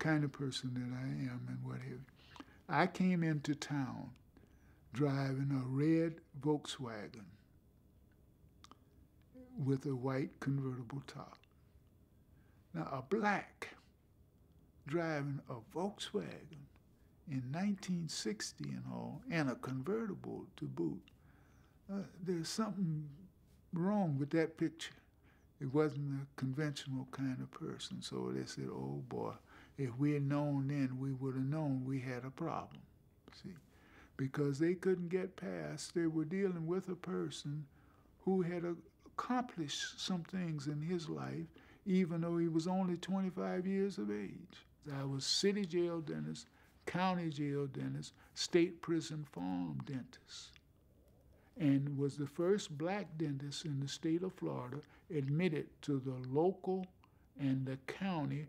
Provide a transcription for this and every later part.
kind of person that I am and what have you. I came into town driving a red Volkswagen with a white convertible top. Now, a black driving a Volkswagen in 1960 and all, and a convertible to boot, there's something wrong with that picture. It wasn't a conventional kind of person. So they said, oh boy, if we had known then, we would have known we had a problem, see? Because they couldn't get past, they were dealing with a person who had accomplished some things in his life, even though he was only 25 years of age. I was city jail dentist, county jail dentist, state prison farm dentist, and was the first black dentist in the state of Florida admitted to the local and the county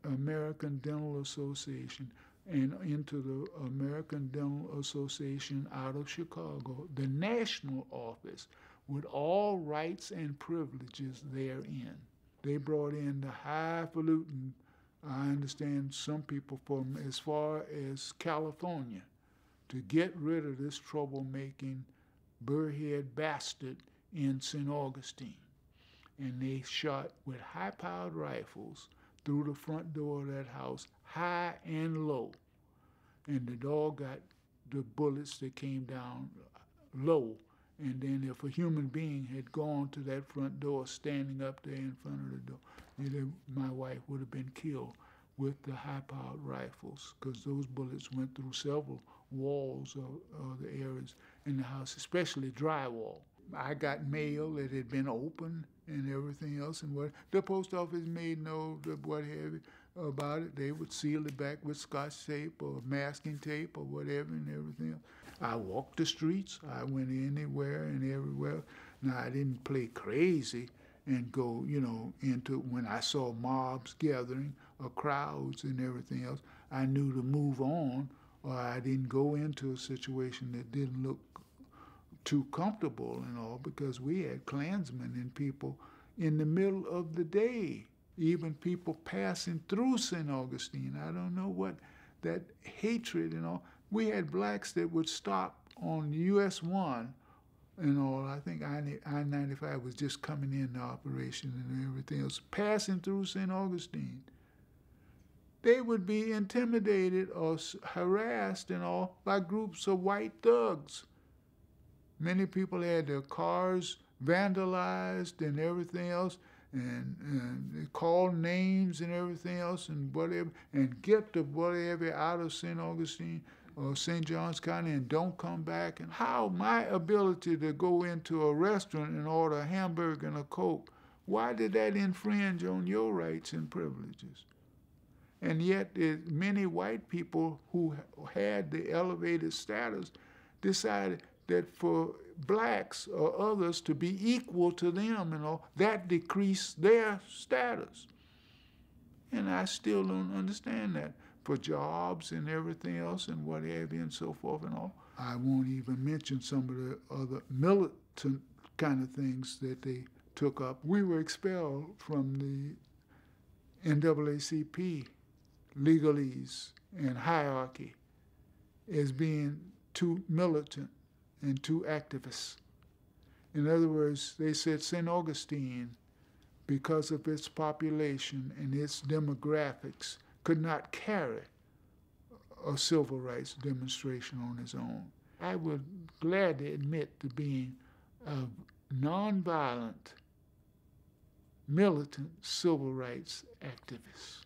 American Dental Association and into the American Dental Association out of Chicago, the national office, with all rights and privileges therein. They brought in the highfalutin, I understand some people from as far as California, to get rid of this troublemaking burrhead bastard in St. Augustine. And they shot with high-powered rifles through the front door of that house, high and low. And the dog got the bullets that came down low. And then if a human being had gone to that front door, standing up there in front of the door, either my wife would have been killed with the high-powered rifles, because those bullets went through several walls of the areas in the house, especially drywall. I got mail that had been opened and everything else, and what the post office made no what have you about it. They would seal it back with Scotch tape or masking tape or whatever and everything else. I walked the streets. I went anywhere and everywhere. Now, I didn't play crazy and go, into when I saw mobs gathering or crowds and everything else. I knew to move on, or I didn't go into a situation that didn't look too comfortable and all, because we had Klansmen and people in the middle of the day, even people passing through St. Augustine. I don't know what that hatred and all. We had blacks that would stop on US 1 and all. I think I-95 was just coming into operation and everything else, passing through St. Augustine. They would be intimidated or harassed and all by groups of white thugs. Many people had their cars vandalized and everything else, and they called names and everything else and whatever, and get the whatever out of St. Augustine or St. Johns County and don't come back. And how my ability to go into a restaurant and order a hamburger and a Coke, why did that infringe on your rights and privileges? And yet many white people who had the elevated status decided that for blacks or others to be equal to them and all, that decreased their status. And I still don't understand that. For jobs and everything else and what have you and so forth and all. I won't even mention some of the other militant kind of things that they took up. We were expelled from the NAACP legalese and hierarchy as being too militant and too activist. In other words, they said St. Augustine, because of its population and its demographics, could not carry a civil rights demonstration on its own. I would gladly admit to being a nonviolent, militant civil rights activist.